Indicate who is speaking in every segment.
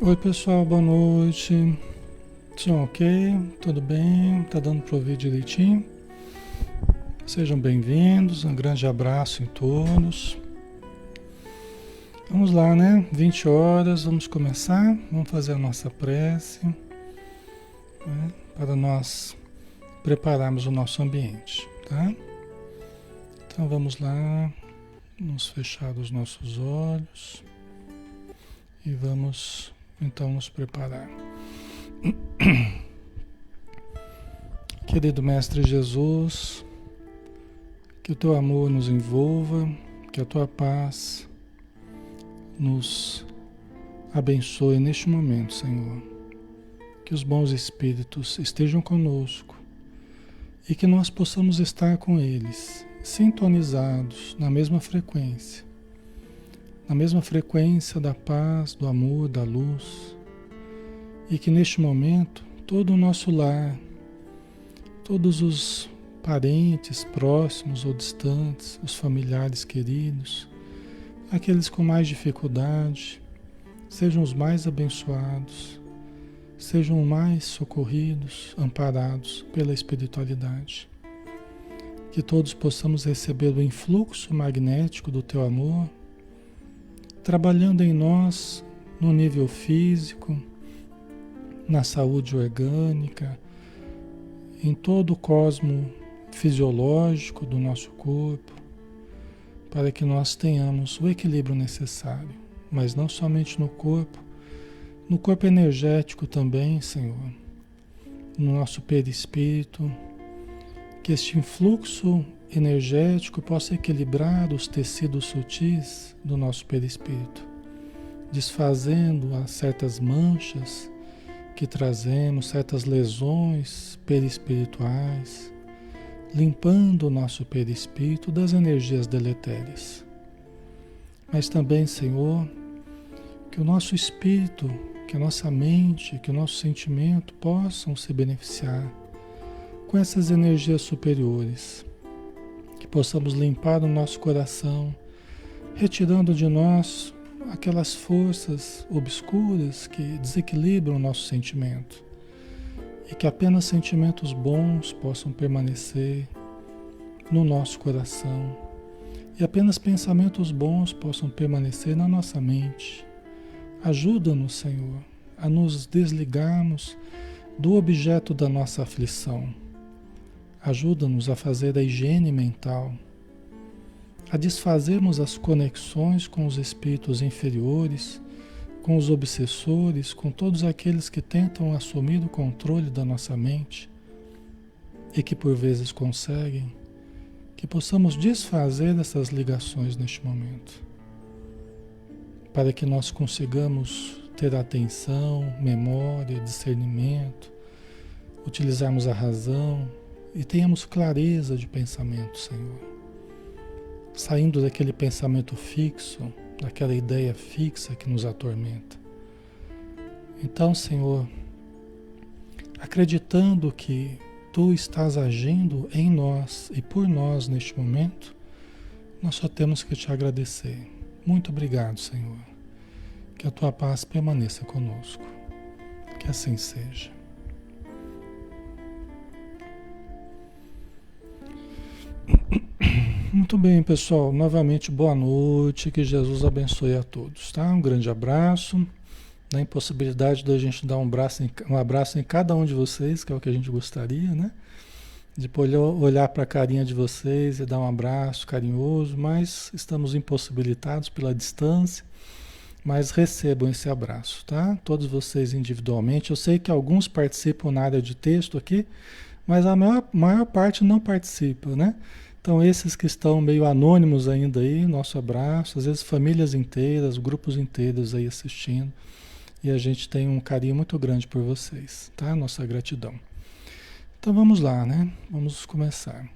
Speaker 1: Oi pessoal, boa noite. Som ok? Tudo bem? Tá dando para ouvir direitinho? Sejam bem-vindos, um grande abraço em todos. Vamos lá, né? 20 horas, vamos começar. Vamos fazer a nossa prece, né? Para nós prepararmos o nosso ambiente, tá? Então vamos lá, vamos fechar os nossos olhos e vamos então nos preparar. Querido Mestre Jesus, que o teu amor nos envolva, que a tua paz nos abençoe neste momento, Senhor. Que os bons espíritos estejam conosco e que nós possamos estar com eles, sintonizados na mesma frequência da paz, do amor, da luz, e que neste momento todo o nosso lar, todos os parentes próximos ou distantes, os familiares queridos, aqueles com mais dificuldade, sejam os mais abençoados, sejam mais socorridos, amparados pela espiritualidade. Que todos possamos receber o influxo magnético do teu amor, trabalhando em nós no nível físico, na saúde orgânica, em todo o cosmo fisiológico do nosso corpo, para que nós tenhamos o equilíbrio necessário, mas não somente no corpo energético também, Senhor, no nosso perispírito, que este influxo energético possa equilibrar os tecidos sutis do nosso perispírito, desfazendo certas manchas que trazemos, certas lesões perispirituais, limpando o nosso perispírito das energias deletérias. Mas também, Senhor, que o nosso espírito, que a nossa mente, que o nosso sentimento possam se beneficiar com essas energias superiores, que possamos limpar o nosso coração, retirando de nós aquelas forças obscuras que desequilibram o nosso sentimento, e que apenas sentimentos bons possam permanecer no nosso coração, e apenas pensamentos bons possam permanecer na nossa mente. Ajuda-nos, Senhor, a nos desligarmos do objeto da nossa aflição. Ajuda-nos a fazer a higiene mental, a desfazermos as conexões com os espíritos inferiores, com os obsessores, com todos aqueles que tentam assumir o controle da nossa mente e que por vezes conseguem, que possamos desfazer essas ligações neste momento, para que nós consigamos ter atenção, memória, discernimento, utilizarmos a razão e tenhamos clareza de pensamento, Senhor. Saindo daquele pensamento fixo, daquela ideia fixa que nos atormenta. Então, Senhor, acreditando que Tu estás agindo em nós e por nós neste momento, nós só temos que Te agradecer. Muito obrigado, Senhor. Que a Tua paz permaneça conosco. Que assim seja. Muito bem, pessoal. Novamente, boa noite. Que Jesus abençoe a todos, tá? Um grande abraço. Na impossibilidade da gente dar um abraço em cada um de vocês, que é o que a gente gostaria, né? De poder olhar para a carinha de vocês e dar um abraço carinhoso, mas estamos impossibilitados pela distância. Mas recebam esse abraço, tá? Todos vocês individualmente. Eu sei que alguns participam na área de texto aqui, mas a maior parte não participa, né? Então, esses que estão meio anônimos ainda aí, nosso abraço, às vezes famílias inteiras, grupos inteiros aí assistindo, e a gente tem um carinho muito grande por vocês, tá? Nossa gratidão. Então, vamos lá, né? Vamos começar.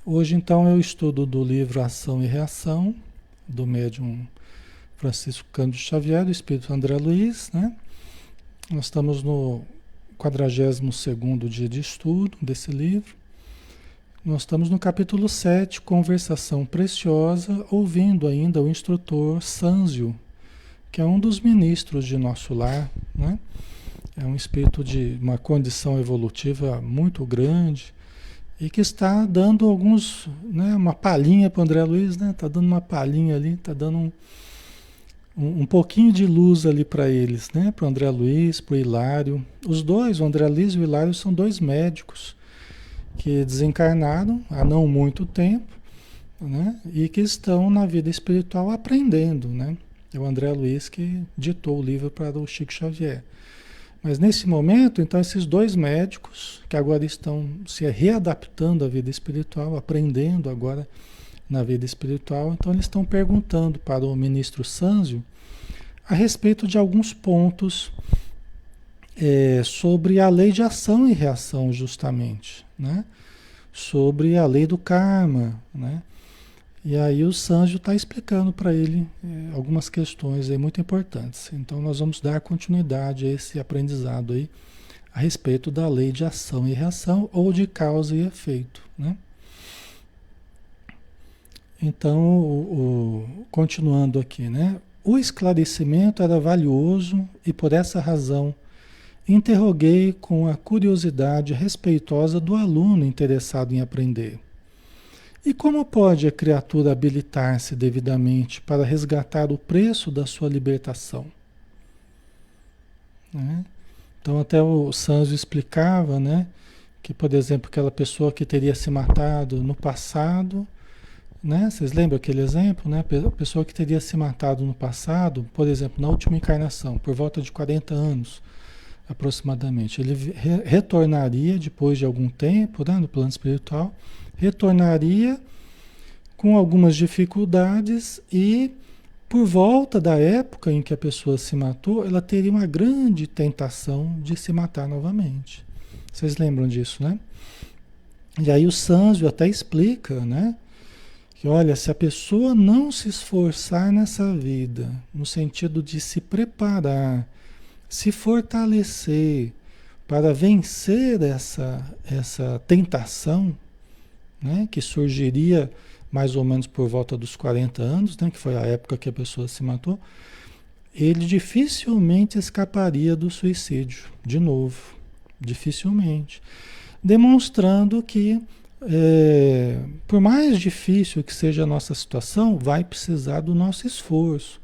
Speaker 1: Hoje, então, eu estudo do livro Ação e Reação, do médium Francisco Cândido Xavier, do Espírito André Luiz, né? Nós estamos no 42º dia de estudo desse livro. Nós estamos no capítulo 7, Conversação Preciosa, ouvindo ainda o instrutor Sânzio, que é um dos ministros de nosso lar, né? É um espírito de uma condição evolutiva muito grande e que está dando alguns, né, uma palhinha para o André Luiz, né? Está dando uma palhinha ali, está dando um pouquinho de luz ali para eles, né? Para o André Luiz, para o Hilário. Os dois, o André Luiz e o Hilário, são dois médicos que desencarnaram há não muito tempo, né? E que estão na vida espiritual aprendendo, né? É o André Luiz que ditou o livro para o Chico Xavier. Mas nesse momento, então, esses dois médicos que agora estão se readaptando à vida espiritual, aprendendo agora na vida espiritual, então eles estão perguntando para o ministro Sânzio a respeito de alguns pontos sobre a lei de ação e reação, justamente, né? Sobre a lei do karma, né? E aí o Sânzio está explicando para ele algumas questões aí muito importantes. Então nós vamos dar continuidade a esse aprendizado aí a respeito da lei de ação e reação ou de causa e efeito, né? Então, continuando aqui, né? O esclarecimento era valioso e por essa razão interroguei com a curiosidade respeitosa do aluno interessado em aprender. E como pode a criatura habilitar-se devidamente para resgatar o preço da sua libertação? Né? Então até o Sânzio explicava, né, que, por exemplo, aquela pessoa que teria se matado no passado, né, vocês lembram aquele exemplo? Né? A pessoa que teria se matado no passado, por exemplo, na última encarnação, por volta de 40 anos aproximadamente, ele retornaria depois de algum tempo, né, no plano espiritual, retornaria com algumas dificuldades e por volta da época em que a pessoa se matou, ela teria uma grande tentação de se matar novamente. Vocês lembram disso, né? E aí o Sânzio até explica, né? Que olha, se a pessoa não se esforçar nessa vida, no sentido de se preparar, se fortalecer para vencer essa tentação, né, que surgiria mais ou menos por volta dos 40 anos, né, que foi a época que a pessoa se matou, ele dificilmente escaparia do suicídio, de novo, dificilmente, demonstrando que por mais difícil que seja a nossa situação, vai precisar do nosso esforço,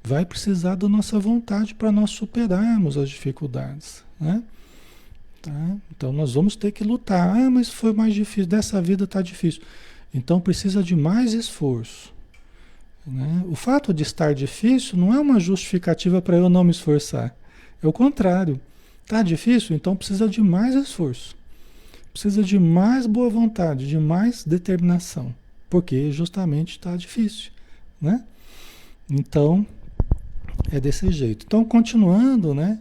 Speaker 1: vai precisar da nossa vontade para nós superarmos as dificuldades, né? Tá? Então nós vamos ter que lutar. Ah, mas foi mais difícil, dessa vida está difícil. Então precisa de mais esforço, né? O fato de estar difícil não é uma justificativa para eu não me esforçar. É o contrário. Está difícil, então precisa de mais esforço. Precisa de mais boa vontade, de mais determinação. Porque justamente está difícil, né? Então, é desse jeito. Então, continuando, né?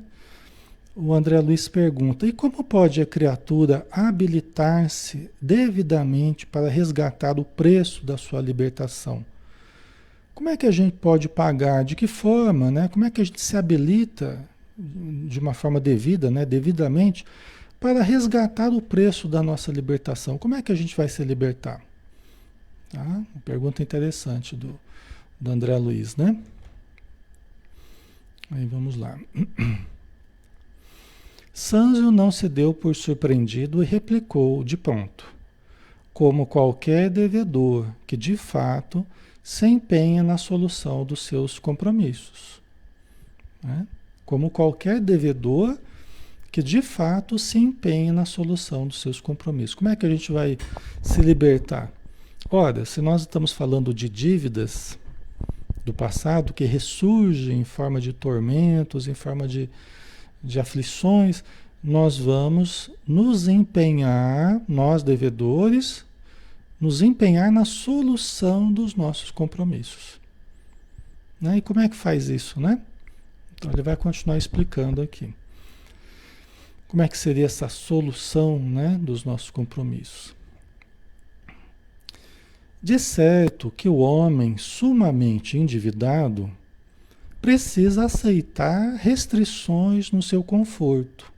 Speaker 1: O André Luiz pergunta: e como pode a criatura habilitar-se devidamente para resgatar o preço da sua libertação? Como é que a gente pode pagar? De que forma, né? Como é que a gente se habilita de uma forma devida, né? Devidamente, para resgatar o preço da nossa libertação? Como é que a gente vai se libertar? Tá? Uma pergunta interessante do André Luiz, né? Aí vamos lá. Sânzio não se deu por surpreendido e replicou de pronto, como qualquer devedor que de fato se empenha na solução dos seus compromissos, né? Como qualquer devedor que de fato se empenha na solução dos seus compromissos. Como é que a gente vai se libertar? Ora, se nós estamos falando de dívidas do passado que ressurgem em forma de tormentos, em forma de aflições, nós vamos nos empenhar, nós devedores, nos empenhar na solução dos nossos compromissos. Né? E como é que faz isso, né? Então ele vai continuar explicando aqui. Como é que seria essa solução, né, dos nossos compromissos? De certo que o homem sumamente endividado precisa aceitar restrições no seu conforto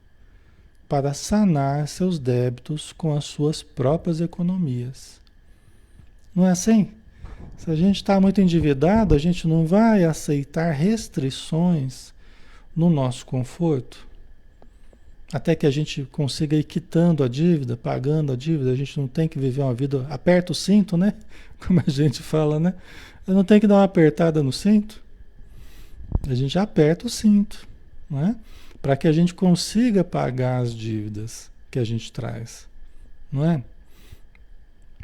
Speaker 1: para sanar seus débitos com as suas próprias economias. Não é assim? Se a gente está muito endividado, a gente não vai aceitar restrições no nosso conforto. Até que a gente consiga ir quitando a dívida, pagando a dívida, a gente não tem que viver uma vida, aperta o cinto, né? Como a gente fala, né? Eu não tenho que dar uma apertada no cinto. A gente aperta o cinto, né? Para que a gente consiga pagar as dívidas que a gente traz, não é?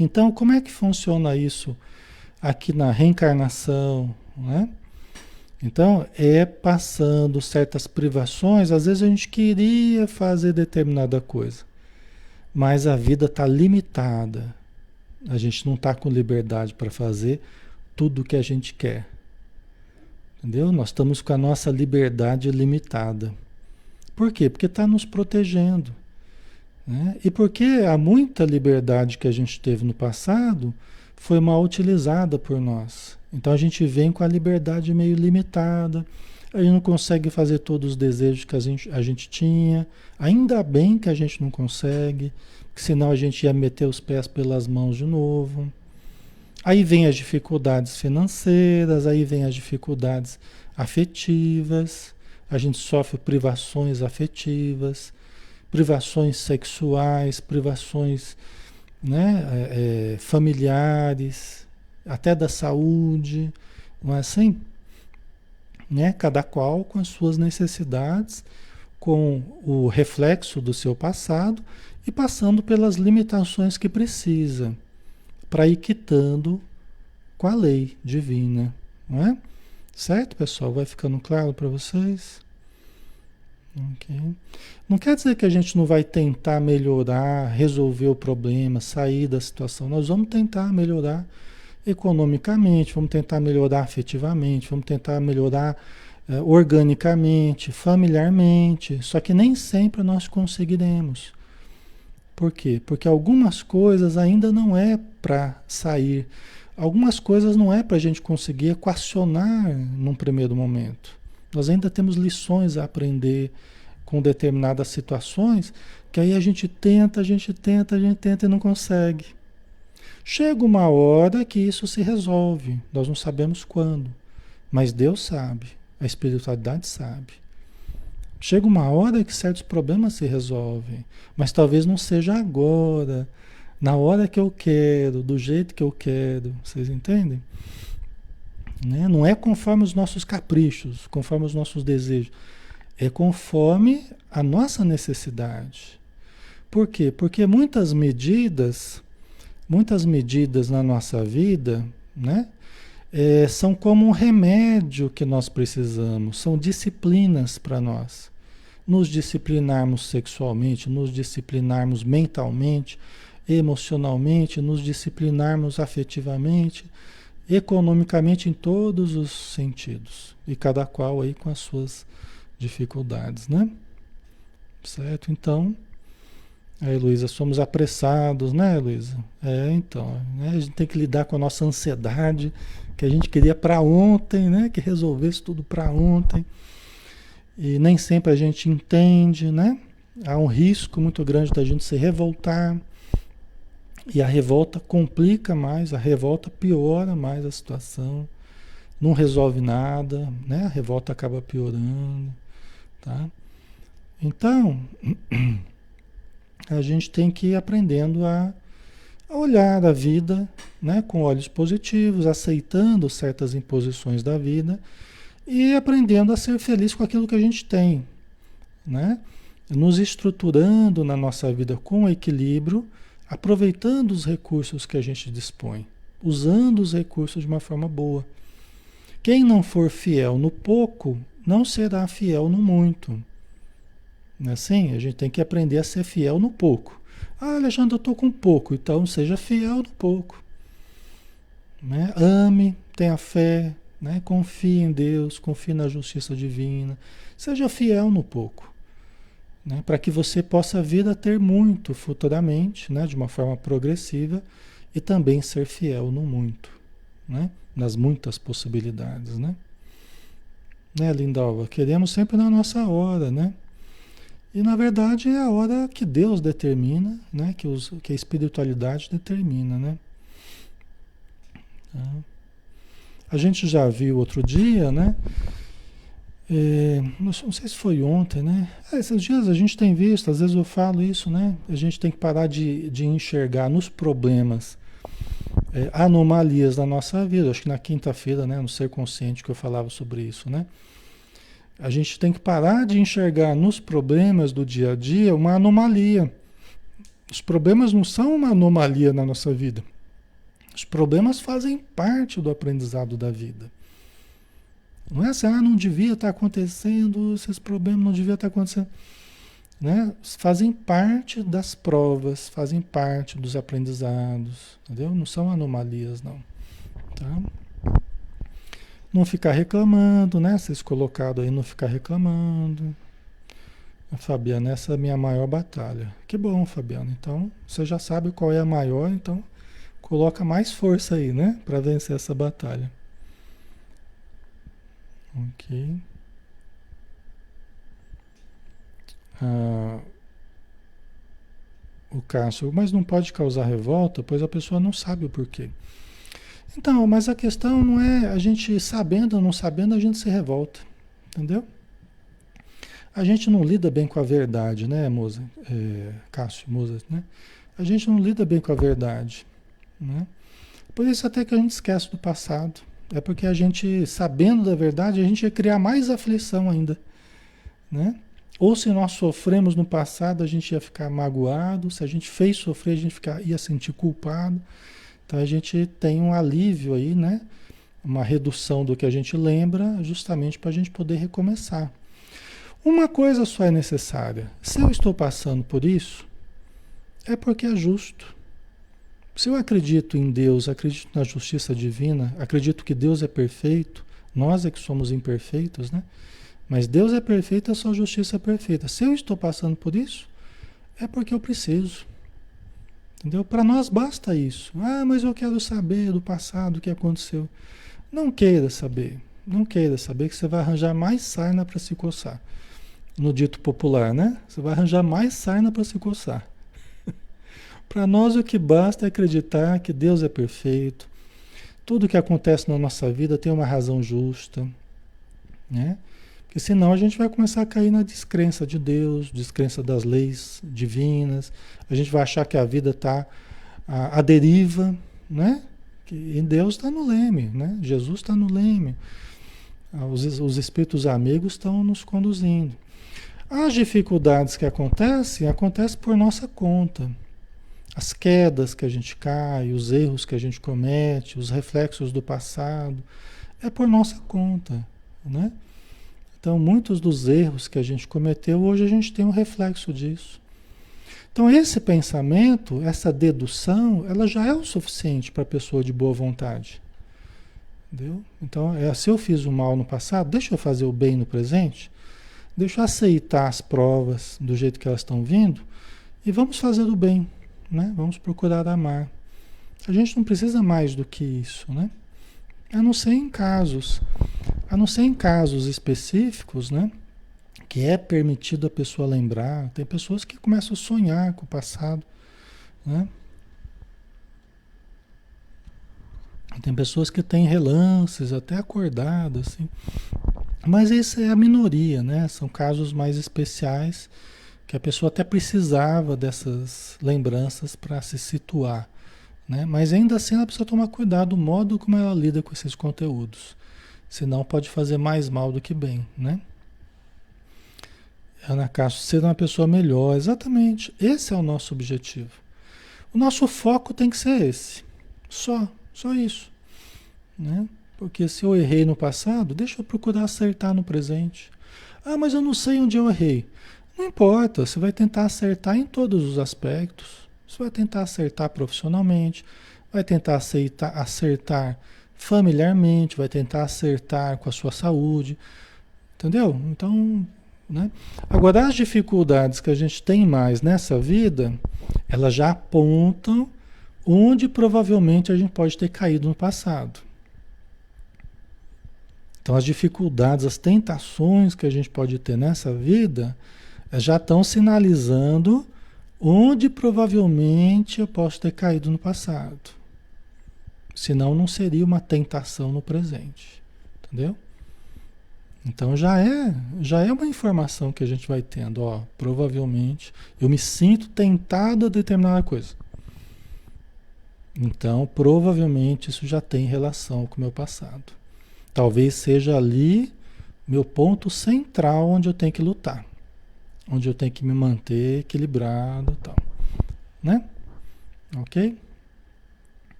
Speaker 1: Então, como é que funciona isso aqui na reencarnação, né? Então, é passando certas privações, às vezes a gente queria fazer determinada coisa, mas a vida está limitada. A gente não está com liberdade para fazer tudo o que a gente quer. Entendeu? Nós estamos com a nossa liberdade limitada. Por quê? Porque está nos protegendo, né? E porque há muita liberdade que a gente teve no passado foi mal utilizada por nós. Então a gente vem com a liberdade meio limitada, a gente não consegue fazer todos os desejos que a gente tinha. Ainda bem que a gente não consegue, porque senão a gente ia meter os pés pelas mãos de novo. Aí vem as dificuldades financeiras, aí vem as dificuldades afetivas, a gente sofre privações afetivas, privações sexuais, privações, né, familiares, até da saúde, não é assim? Né? Cada qual com as suas necessidades, com o reflexo do seu passado e passando pelas limitações que precisa para ir quitando com a lei divina, não é? Certo, pessoal? Vai ficando claro para vocês? Ok. Não quer dizer que a gente não vai tentar melhorar, resolver o problema, sair da situação. Nós vamos tentar melhorar economicamente, vamos tentar melhorar afetivamente, vamos tentar melhorar organicamente, familiarmente. Só que nem sempre nós conseguiremos. Por quê? Porque algumas coisas ainda não é para sair. Algumas coisas não é para a gente conseguir equacionar num primeiro momento. Nós ainda temos lições a aprender com determinadas situações, que aí a gente tenta e não consegue. Chega uma hora que isso se resolve, nós não sabemos quando, mas Deus sabe, a espiritualidade sabe. Chega uma hora que certos problemas se resolvem, mas talvez não seja agora, na hora que eu quero, do jeito que eu quero, vocês entendem? Né? Não é conforme os nossos caprichos, conforme os nossos desejos. É conforme a nossa necessidade. Por quê? Porque muitas medidas na nossa vida, né, são como um remédio que nós precisamos, são disciplinas para nós. Nos disciplinarmos sexualmente, nos disciplinarmos mentalmente, emocionalmente, nos disciplinarmos afetivamente, economicamente, em todos os sentidos. E cada qual aí com as suas dificuldades, né? Certo? Então, aí, Luísa, somos apressados, né, Luísa? Então, né, a gente tem que lidar com a nossa ansiedade, que a gente queria para ontem, né? Que resolvesse tudo para ontem. E nem sempre a gente entende, né? Há um risco muito grande da gente se revoltar. E a revolta complica mais, a revolta piora mais a situação. Não resolve nada, né? A revolta acaba piorando, tá? Então, a gente tem que ir aprendendo a olhar a vida, né, com olhos positivos, aceitando certas imposições da vida e aprendendo a ser feliz com aquilo que a gente tem, né? Nos estruturando na nossa vida com equilíbrio, aproveitando os recursos que a gente dispõe, usando os recursos de uma forma boa. Quem não for fiel no pouco, não será fiel no muito. Não é assim? A gente tem que aprender a ser fiel no pouco. Ah, Alexandre, eu estou com pouco, então seja fiel no pouco. Né? Ame, tenha fé, né? Confie em Deus, confie na justiça divina. Seja fiel no pouco. Né? Para que você possa vir a ter muito futuramente, né? De uma forma progressiva, e também ser fiel no muito. Né? Nas muitas possibilidades. Né, Lindalva? Queremos sempre na nossa hora, né? E na verdade é a hora que Deus determina, né? Que a espiritualidade determina, né? Tá? A gente já viu outro dia, né? Não sei se foi ontem, né? Esses dias a gente tem visto, às vezes eu falo isso, né? A gente tem que parar de enxergar nos problemas anomalias da nossa vida. Acho que na quinta-feira, né? No Ser Consciente que eu falava sobre isso, né? A gente tem que parar de enxergar nos problemas do dia a dia uma anomalia. Os problemas não são uma anomalia na nossa vida. Os problemas fazem parte do aprendizado da vida. Não é assim, não devia estar acontecendo, esses problemas não deviam estar acontecendo. Né? Fazem parte das provas, fazem parte dos aprendizados, entendeu? Não são anomalias, não. Tá? Não ficar reclamando, né? Vocês colocaram aí, não ficar reclamando. Fabiana, essa é a minha maior batalha. Que bom, Fabiana. Então, você já sabe qual é a maior, então coloca mais força aí, né? Para vencer essa batalha. Ok. O Cássio, mas não pode causar revolta, pois a pessoa não sabe o porquê. Então, mas a questão não é a gente sabendo ou não sabendo, a gente se revolta, entendeu? A gente não lida bem com a verdade, né, Moza? Cássio, Moza, né? A gente não lida bem com a verdade, né? Por isso até que a gente esquece do passado. É porque a gente, sabendo da verdade, a gente ia criar mais aflição ainda, né? Ou se nós sofremos no passado, a gente ia ficar magoado. Se a gente fez sofrer, a gente ia sentir culpado. Então a gente tem um alívio aí, né? Uma redução do que a gente lembra, justamente para a gente poder recomeçar. Uma coisa só é necessária. Se eu estou passando por isso, é porque é justo. Se eu acredito em Deus, acredito na justiça divina, acredito que Deus é perfeito, nós é que somos imperfeitos, né? Mas Deus é perfeito, a sua justiça é perfeita. Se eu estou passando por isso, é porque eu preciso. Entendeu? Para nós basta isso. Mas eu quero saber do passado, o que aconteceu. Não queira saber. Não queira saber que você vai arranjar mais sarna para se coçar. No dito popular, né? Você vai arranjar mais sarna para se coçar. Para nós o que basta é acreditar que Deus é perfeito. Tudo que acontece na nossa vida tem uma razão justa, né? Porque senão a gente vai começar a cair na descrença de Deus, descrença das leis divinas. A gente vai achar que a vida está à deriva, né? E Deus está no leme, né? Jesus está no leme. Os espíritos amigos estão nos conduzindo. As dificuldades que acontecem por nossa conta. As quedas que a gente cai, os erros que a gente comete, os reflexos do passado, é por nossa conta, né? Então, muitos dos erros que a gente cometeu, hoje a gente tem um reflexo disso. Então, esse pensamento, essa dedução, ela já é o suficiente para a pessoa de boa vontade. Entendeu? Então, se eu fiz o mal no passado, deixa eu fazer o bem no presente, deixa eu aceitar as provas do jeito que elas estão vindo e vamos fazer o bem, né? Vamos procurar amar. A gente não precisa mais do que isso, né? A não ser em casos específicos, né? Que é permitido a pessoa lembrar. Tem pessoas que começam a sonhar com o passado, né? Tem pessoas que têm relances, até acordadas, assim. Mas isso é a minoria, né? São casos mais especiais que a pessoa até precisava dessas lembranças para se situar, né? Mas ainda assim ela precisa tomar cuidado do modo como ela lida com esses conteúdos. Senão pode fazer mais mal do que bem, né? Ana Castro, ser uma pessoa melhor, exatamente. Esse é o nosso objetivo. O nosso foco tem que ser esse. Só isso, né? Porque se eu errei no passado, deixa eu procurar acertar no presente. Mas eu não sei onde eu errei. Não importa, você vai tentar acertar em todos os aspectos. Você vai tentar acertar profissionalmente, vai tentar acertar familiarmente, vai tentar acertar com a sua saúde, entendeu? Então, né? Agora, as dificuldades que a gente tem mais nessa vida, elas já apontam onde provavelmente a gente pode ter caído no passado. Então, as dificuldades, as tentações que a gente pode ter nessa vida, já estão sinalizando onde provavelmente eu posso ter caído no passado. Senão não seria uma tentação no presente. Entendeu? Então já é uma informação que a gente vai tendo, ó, provavelmente eu me sinto tentado a determinada coisa. Então, provavelmente isso já tem relação com o meu passado. Talvez seja ali meu ponto central onde eu tenho que lutar, onde eu tenho que me manter equilibrado, e tal, né? OK?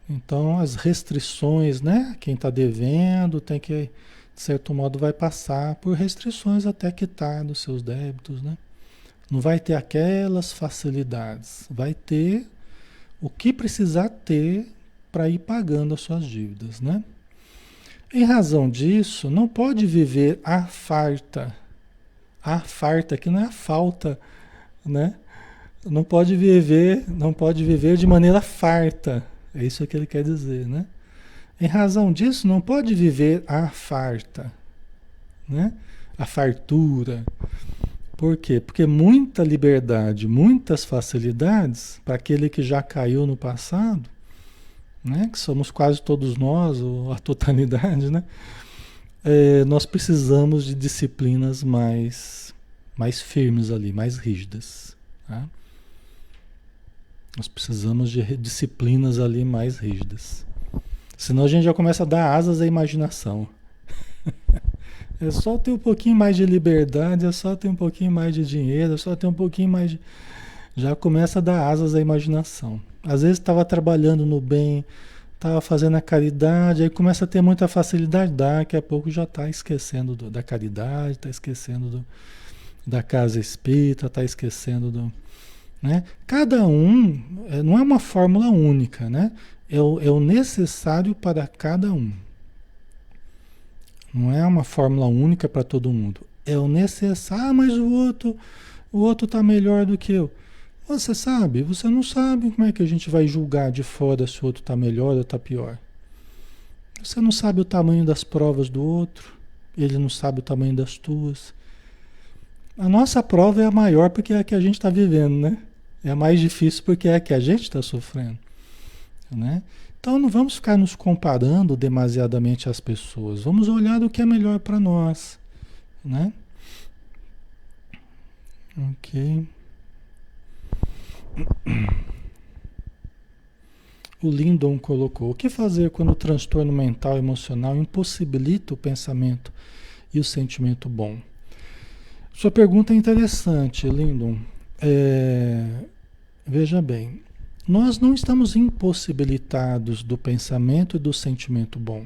Speaker 1: Então, as restrições, né? Quem está devendo tem que, de certo modo, vai passar por restrições até quitar dos seus débitos, né? Não vai ter aquelas facilidades, vai ter o que precisar ter para ir pagando as suas dívidas, né? Em razão disso, não pode viver à farta. A farta, que não é a falta, né? Não pode viver de maneira farta. É isso que ele quer dizer, né? Em razão disso, não pode viver à farta, né? A fartura. Por quê? Porque muita liberdade, muitas facilidades para aquele que já caiu no passado, né? Que somos quase todos nós, ou a totalidade, né? Nós precisamos de disciplinas mais firmes ali, mais rígidas, tá? Nós precisamos de disciplinas ali mais rígidas. Senão a gente já começa a dar asas à imaginação. É só ter um pouquinho mais de liberdade, é só ter um pouquinho mais de dinheiro, é só ter um pouquinho mais de... Já começa a dar asas à imaginação. Às vezes estava trabalhando no bem, estava fazendo a caridade, aí começa a ter muita facilidade, daqui a pouco já está esquecendo da caridade, está esquecendo da casa espírita, está esquecendo do... Né? Cada um, não é uma fórmula única, né? É o necessário para cada um. Não é uma fórmula única para todo mundo. É o necessário. Ah, mas o outro está melhor do que eu. Você sabe? Você não sabe como é que a gente vai julgar de fora se o outro está melhor ou está pior. Você não sabe o tamanho das provas do outro. Ele não sabe o tamanho das tuas. A nossa prova é a maior porque é a que a gente está vivendo, né? É a mais difícil porque é a que a gente está sofrendo, né? Então não vamos ficar nos comparando demasiadamente às pessoas. Vamos olhar o que é melhor para nós, né? Ok. O Lindon colocou: o que fazer quando o transtorno mental e emocional impossibilita o pensamento e o sentimento bom? Sua pergunta é interessante, Lindon. Veja bem, nós não estamos impossibilitados do pensamento e do sentimento bom.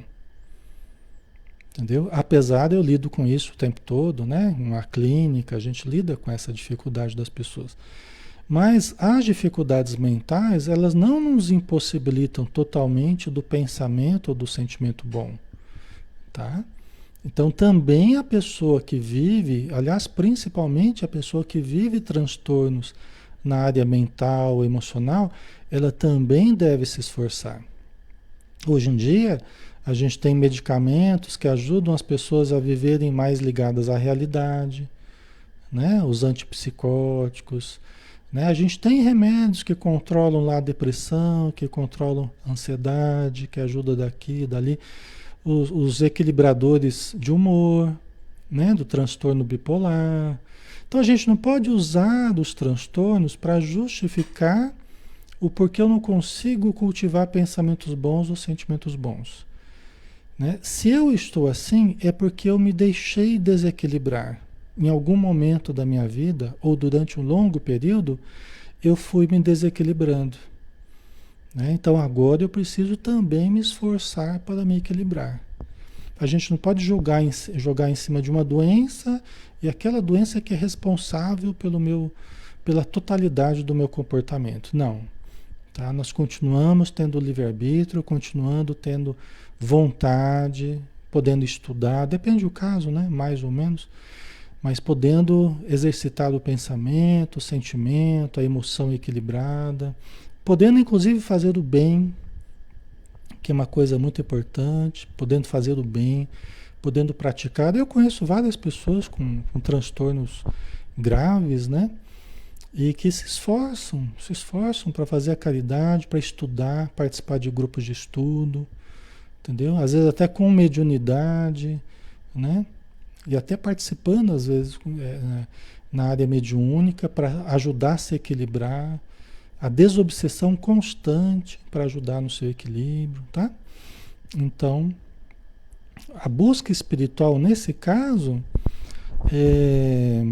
Speaker 1: Entendeu? Apesar de eu lido com isso o tempo todo, né? Na clínica, a gente lida com essa dificuldade das pessoas. Mas as dificuldades mentais, elas não nos impossibilitam totalmente do pensamento ou do sentimento bom, tá? Então também a pessoa que vive, aliás, principalmente a pessoa que vive transtornos na área mental, emocional, ela também deve se esforçar. Hoje em dia, a gente tem medicamentos que ajudam as pessoas a viverem mais ligadas à realidade, né? Os antipsicóticos, né? A gente tem remédios que controlam lá a depressão, que controlam a ansiedade, que ajudam daqui e dali. Os equilibradores de humor, né? Do transtorno bipolar. Então a gente não pode usar dos transtornos para justificar o porquê eu não consigo cultivar pensamentos bons ou sentimentos bons, né? Se eu estou assim, é porque eu me deixei desequilibrar. Em algum momento da minha vida, ou durante um longo período, eu fui me desequilibrando, né? Então agora eu preciso também me esforçar para me equilibrar. A gente não pode jogar em cima de uma doença e aquela doença que é responsável pela totalidade do meu comportamento. Não. Tá? Nós continuamos tendo livre-arbítrio, continuando tendo vontade, podendo estudar, depende do caso, né? Mais ou menos, mas podendo exercitar o pensamento, o sentimento, a emoção equilibrada, podendo inclusive fazer o bem, que é uma coisa muito importante, podendo fazer o bem, podendo praticar. Eu conheço várias pessoas com transtornos graves, né? e que se esforçam para fazer a caridade, para estudar, participar de grupos de estudo, entendeu? Às vezes até com mediunidade, né? E até participando, às vezes, na área mediúnica, para ajudar a se equilibrar, a desobsessão constante para ajudar no seu equilíbrio, tá? Então, a busca espiritual, nesse caso, é,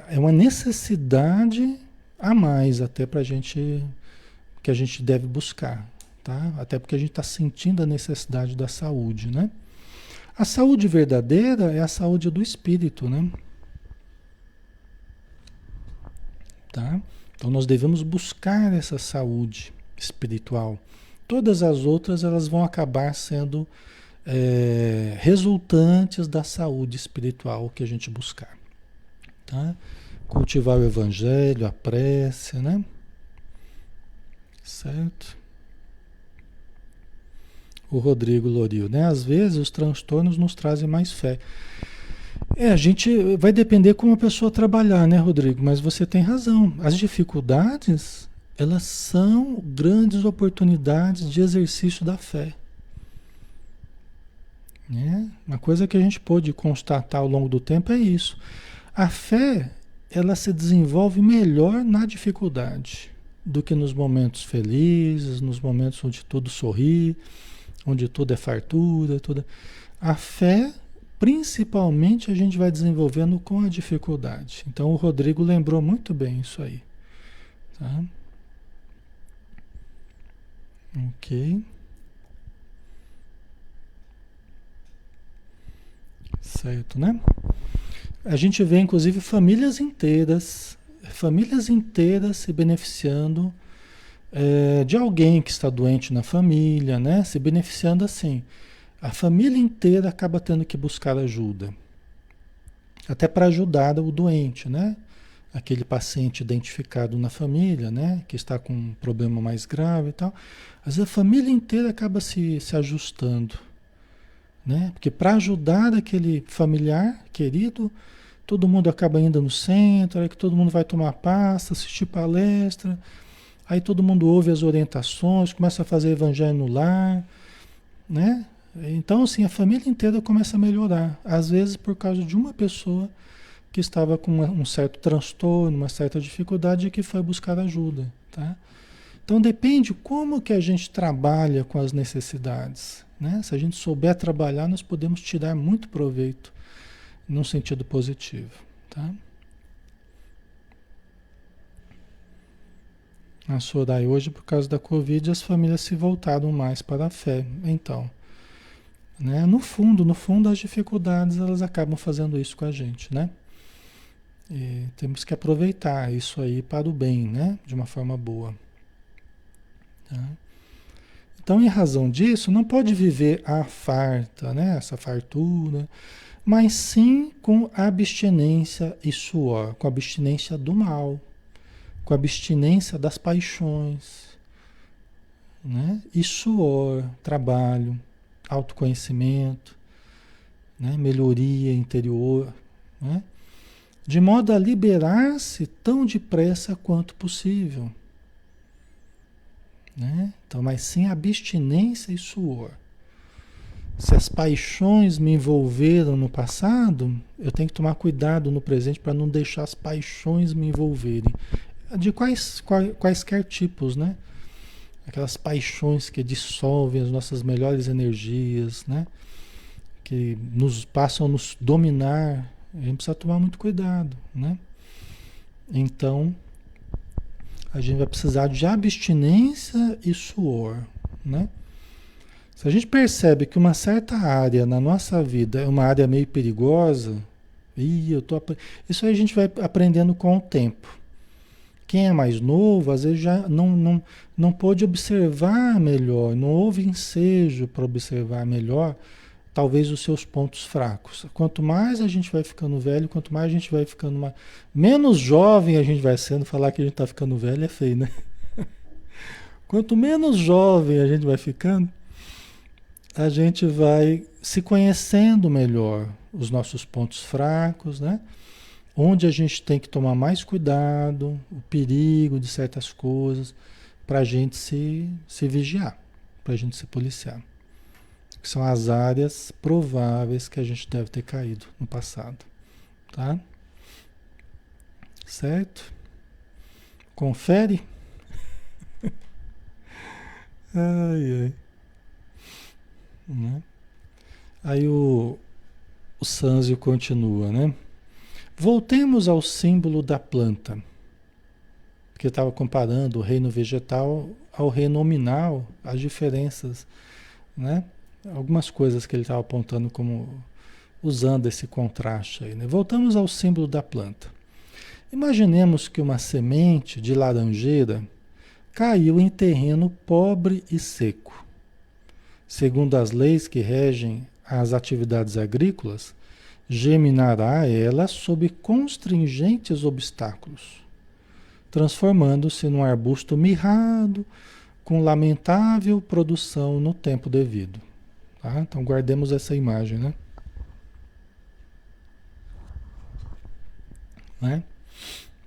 Speaker 1: é uma necessidade a mais até para a gente, que a gente deve buscar, tá? Até porque a gente está sentindo a necessidade da saúde, né? A saúde verdadeira é a saúde do espírito, né? Tá? Então nós devemos buscar essa saúde espiritual. Todas as outras elas vão acabar sendo resultantes da saúde espiritual que a gente buscar. Tá? Cultivar o evangelho, a prece, né? Certo? O Rodrigo Loril, né? Às vezes os transtornos nos trazem mais fé. A gente vai depender como a pessoa trabalhar, né, Rodrigo? Mas você tem razão. As dificuldades, elas são grandes oportunidades de exercício da fé. Né? Uma coisa que a gente pôde constatar ao longo do tempo é isso. A fé, ela se desenvolve melhor na dificuldade do que nos momentos felizes, nos momentos onde tudo sorri, onde tudo é fartura, tudo. A fé, principalmente, a gente vai desenvolvendo com a dificuldade. Então, o Rodrigo lembrou muito bem isso aí. Tá? Ok. Certo, né? A gente vê, inclusive, famílias inteiras se beneficiando de alguém que está doente na família, né? Se beneficiando assim. A família inteira acaba tendo que buscar ajuda. Até para ajudar o doente, né? Aquele paciente identificado na família, né? Que está com um problema mais grave e tal. Às vezes a família inteira acaba se ajustando, né? Porque para ajudar aquele familiar querido, todo mundo acaba indo no centro, aí que todo mundo vai tomar pasta, assistir palestra, aí todo mundo ouve as orientações, começa a fazer evangelho no lar, né? Então, assim, a família inteira começa a melhorar. Às vezes por causa de uma pessoa que estava com um certo transtorno, uma certa dificuldade e que foi buscar ajuda, tá? Então depende como que a gente trabalha com as necessidades, né? Se a gente souber trabalhar, nós podemos tirar muito proveito num sentido positivo, tá? A Soraya, hoje por causa da Covid, as famílias se voltaram mais para a fé. Então, né? No fundo, as dificuldades elas acabam fazendo isso com a gente, né? E temos que aproveitar isso aí para o bem, né? De uma forma boa. Tá? Então, em razão disso, não pode viver a farta, né? Essa fartura, mas sim com abstinência e suor, com abstinência do mal, com abstinência das paixões, né? E suor, trabalho, autoconhecimento, né? Melhoria interior, né? De modo a liberar-se tão depressa quanto possível, né? Então, mas sim abstinência e suor. Se as paixões me envolveram no passado, eu tenho que tomar cuidado no presente para não deixar as paixões me envolverem. De quaisquer tipos, né? Aquelas paixões que dissolvem as nossas melhores energias, né? Que passam a nos dominar. A gente precisa tomar muito cuidado, né? Então, a gente vai precisar de abstinência e suor, né? Se a gente percebe que uma certa área na nossa vida é uma área meio perigosa, isso aí a gente vai aprendendo com o tempo. Quem é mais novo, às vezes já não pôde observar melhor, não houve ensejo para observar melhor, talvez os seus pontos fracos. Quanto mais a gente vai ficando velho, quanto mais a gente vai ficando menos jovem a gente vai sendo, falar que a gente está ficando velho é feio, né? Quanto menos jovem a gente vai ficando, a gente vai se conhecendo melhor, os nossos pontos fracos, né? onde a gente tem que tomar mais cuidado, o perigo de certas coisas, para a gente se vigiar, para a gente se policiar. Que são as áreas prováveis que a gente deve ter caído no passado. Tá? Certo? Confere. Ai, ai. Né? Aí o Sanzio continua, né? Voltemos ao símbolo da planta, porque estava comparando o reino vegetal ao reino nominal, as diferenças, né? Algumas coisas que ele estava apontando como usando esse contraste aí, né? Voltamos ao símbolo da planta. Imaginemos que uma semente de laranjeira caiu em terreno pobre e seco. Segundo as leis que regem as atividades agrícolas, geminará ela sob constringentes obstáculos, transformando-se num arbusto mirrado, com lamentável produção no tempo devido. Tá? Então guardemos essa imagem, né?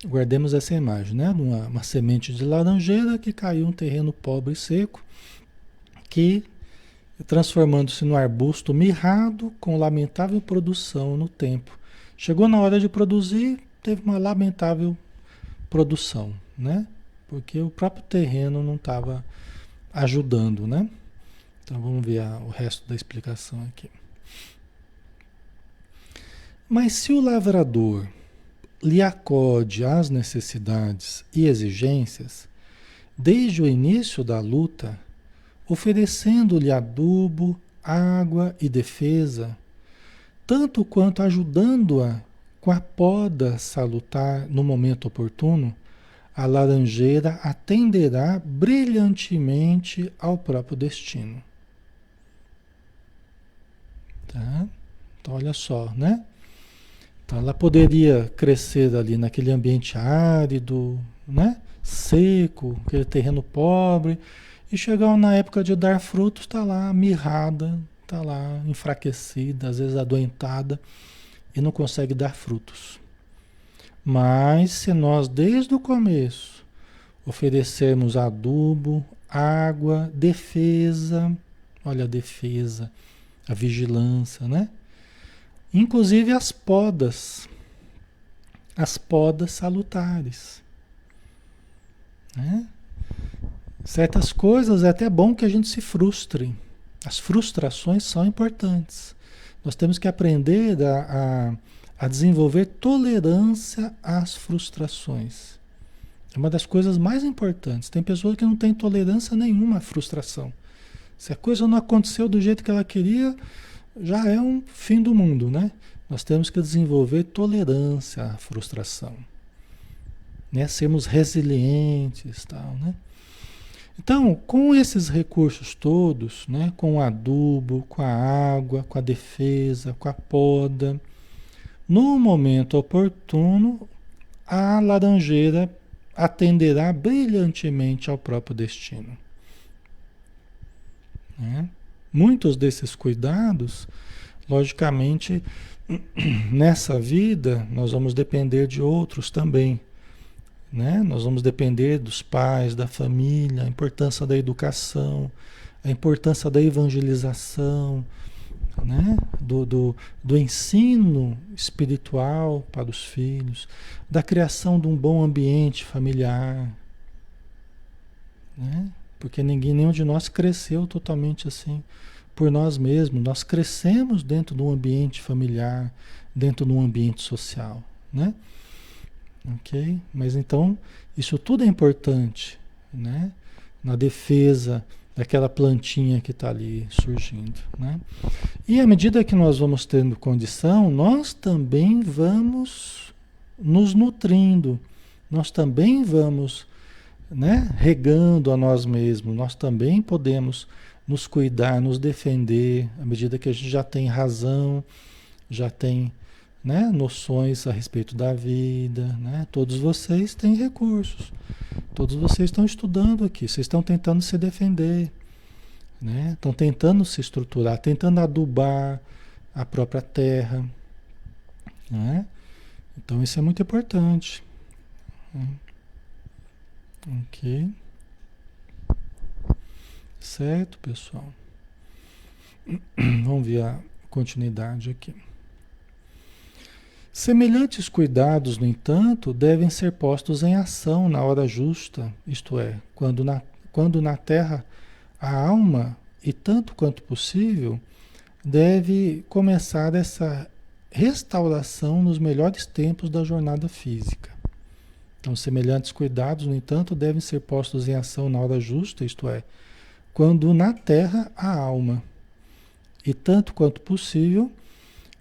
Speaker 1: Guardemos essa imagem, né? Uma semente de laranjeira que caiu em um terreno pobre e seco, que transformando-se no arbusto mirrado com lamentável produção no tempo. Chegou na hora de produzir, teve uma lamentável produção, né? Porque o próprio terreno não estava ajudando, né? Então vamos ver o resto da explicação aqui. Mas se o lavrador lhe acode às necessidades e exigências, desde o início da luta, oferecendo-lhe adubo, água e defesa, tanto quanto ajudando-a com a poda salutar no momento oportuno, a laranjeira atenderá brilhantemente ao próprio destino. Tá? Então, olha só, né? Então, ela poderia crescer ali naquele ambiente árido, né? Seco, aquele terreno pobre, e chegar na época de dar frutos, está lá mirrada, está lá enfraquecida, às vezes adoentada, e não consegue dar frutos. Mas se nós, desde o começo, oferecermos adubo, água, defesa, olha a defesa, a vigilância, né? Inclusive as podas salutares, né? Certas coisas é até bom que a gente se frustre. As frustrações são importantes. Nós temos que aprender a desenvolver tolerância às frustrações. É uma das coisas mais importantes. Tem pessoas que não têm tolerância nenhuma à frustração. Se a coisa não aconteceu do jeito que ela queria, já é um fim do mundo, né? Nós temos que desenvolver tolerância à frustração, né? Sermos resilientes, tal, né? Então, com esses recursos todos, né? Com o adubo, com a água, com a defesa, com a poda, no momento oportuno, a laranjeira atenderá brilhantemente ao próprio destino, né? Muitos desses cuidados, logicamente, nessa vida, nós vamos depender de outros também, né? Nós vamos depender dos pais, da família, a importância da educação, a importância da evangelização, né? Do ensino espiritual para os filhos, da criação de um bom ambiente familiar, né? Porque nenhum de nós cresceu totalmente assim por nós mesmos. Nós crescemos dentro de um ambiente familiar, dentro de um ambiente social, né? Ok? Mas então, isso tudo é importante, né? Na defesa daquela plantinha que está ali surgindo, né? E à medida que nós vamos tendo condição, nós também vamos nos nutrindo, nós também vamos, né, regando a nós mesmos, nós também podemos nos cuidar, nos defender, à medida que a gente já tem razão, já tem, né, noções a respeito da vida, né? Todos vocês têm recursos, todos vocês estão estudando aqui, vocês estão tentando se defender, né? Estão tentando se estruturar, tentando adubar a própria terra, né? Então isso é muito importante. Ok. Certo, pessoal? Vamos ver a continuidade aqui. Semelhantes cuidados, no entanto, devem ser postos em ação na hora justa, isto é, quando na Terra a alma, e tanto quanto possível, deve começar essa restauração nos melhores tempos da jornada física. Então, semelhantes cuidados, no entanto, devem ser postos em ação na hora justa, isto é, quando na Terra a alma, e tanto quanto possível,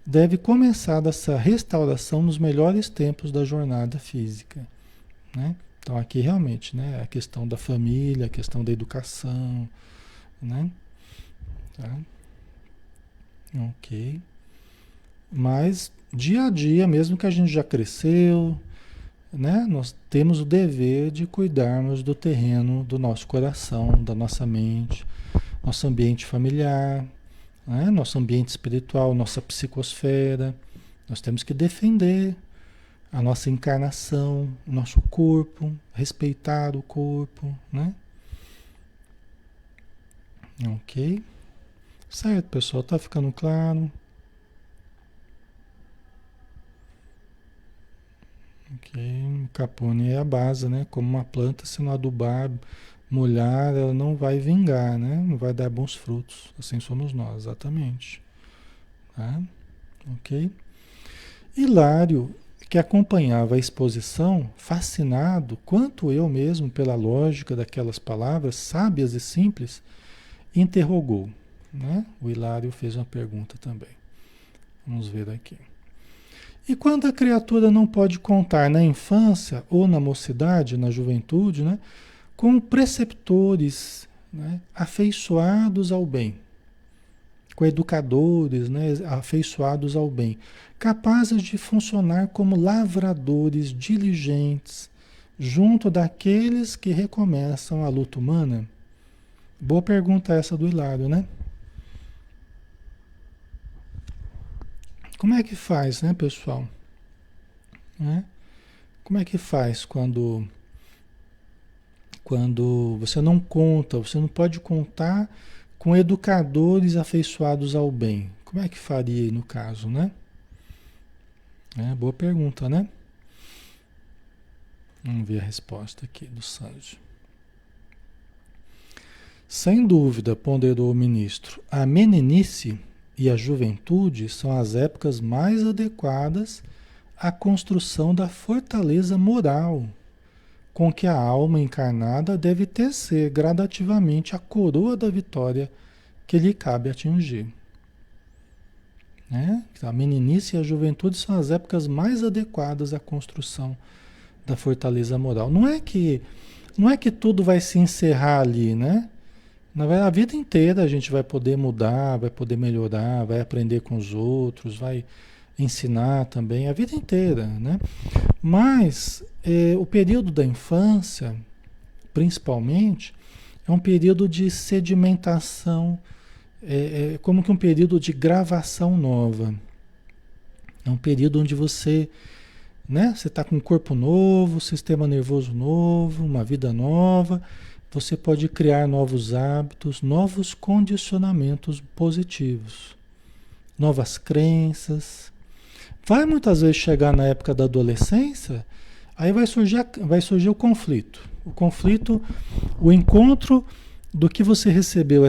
Speaker 1: deve começar essa restauração nos melhores tempos da jornada física, né? Então aqui realmente, né, a questão da família, a questão da educação, né? Tá? Ok. Mas dia a dia, mesmo que a gente já cresceu, né, nós temos o dever de cuidarmos do terreno do nosso coração, da nossa mente, nosso ambiente familiar, né? Nosso ambiente espiritual, nossa psicosfera. Nós temos que defender a nossa encarnação, o nosso corpo, respeitar o corpo, né? Ok? Certo, pessoal? Tá ficando claro? Ok. O capone é a base, né? Como uma planta, se não adubar, molhar, ela não vai vingar, né? Não vai dar bons frutos. Assim somos nós, exatamente. Tá? Ok? Hilário, que acompanhava a exposição, fascinado, quanto eu mesmo, pela lógica daquelas palavras sábias e simples, interrogou. Né? O Hilário fez uma pergunta também. Vamos ver aqui. E quando a criatura não pode contar na infância ou na mocidade, na juventude, né, com preceptores, né, afeiçoados ao bem, com educadores, né, afeiçoados ao bem, capazes de funcionar como lavradores diligentes junto daqueles que recomeçam a luta humana? Boa pergunta essa do Hilário, né? Como é que faz, né, pessoal? Né? Como é que faz quando você não conta, você não pode contar com educadores afeiçoados ao bem? Como é que faria aí no caso, né? Boa pergunta, né? Vamos ver a resposta aqui do Sanji. Sem dúvida, ponderou o ministro, a meninice e a juventude são as épocas mais adequadas à construção da fortaleza moral com que a alma encarnada deve tecer gradativamente a coroa da vitória que lhe cabe atingir. Né? A meninice e a juventude são as épocas mais adequadas à construção da fortaleza moral. Não é que tudo vai se encerrar ali, né? Na verdade, a vida inteira a gente vai poder mudar, vai poder melhorar, vai aprender com os outros, vai ensinar também, a vida inteira, né? Mas o período da infância, principalmente, é um período de sedimentação, como que um período de gravação nova. É um período onde você, né, você está com um corpo novo, sistema nervoso novo, uma vida nova. Você pode criar novos hábitos, novos condicionamentos positivos, novas crenças. Vai muitas vezes chegar na época da adolescência, aí vai surgir o conflito. O conflito, o encontro do que você recebeu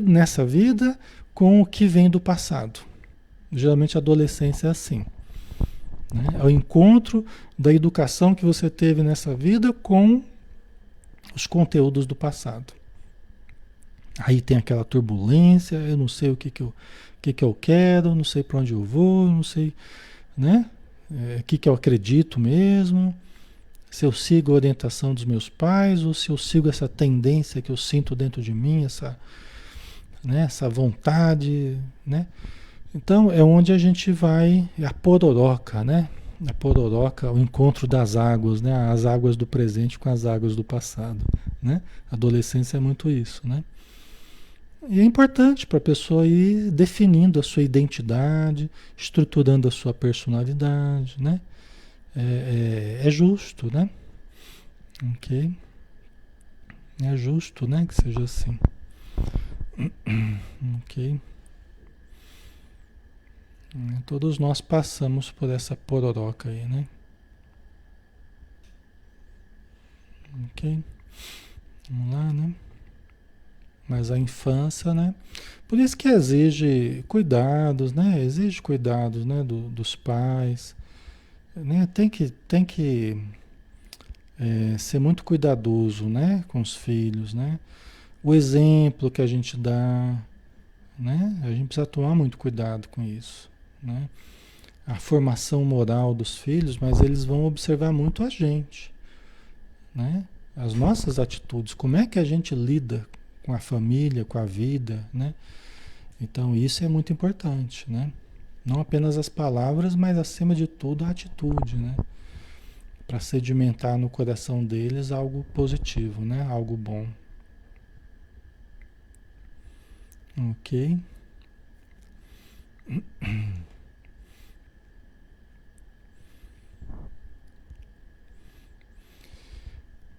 Speaker 1: nessa vida com o que vem do passado. Geralmente a adolescência é assim. Né? É o encontro da educação que você teve nessa vida com os conteúdos do passado. Aí tem aquela turbulência, eu não sei o que eu quero, não sei para onde eu vou, não sei, né? O que eu acredito mesmo, se eu sigo a orientação dos meus pais ou se eu sigo essa tendência que eu sinto dentro de mim, essa vontade, né? Então é onde a gente vai, a pororoca, né? A pororoca, o encontro das águas, né? As águas do presente com as águas do passado, né? A adolescência é muito isso, né? E é importante para a pessoa ir definindo a sua identidade, estruturando a sua personalidade, né? é justo, né? Ok? É justo, né, que seja assim. Ok? Todos nós passamos por essa pororoca aí, né? Ok? Vamos lá, né? Mas a infância, né? Por isso que exige cuidados, né? Exige cuidados, né? Dos pais, né? Tem que ser muito cuidadoso, né? Com os filhos, né? O exemplo que a gente dá, né? A gente precisa tomar muito cuidado com isso, né? A formação moral dos filhos, mas eles vão observar muito a gente, né? As nossas atitudes, como é que a gente lida com a família, com a vida, né? Então isso é muito importante, né? Não apenas as palavras, mas acima de tudo a atitude, né? Para sedimentar no coração deles algo positivo, né? Algo bom. Ok?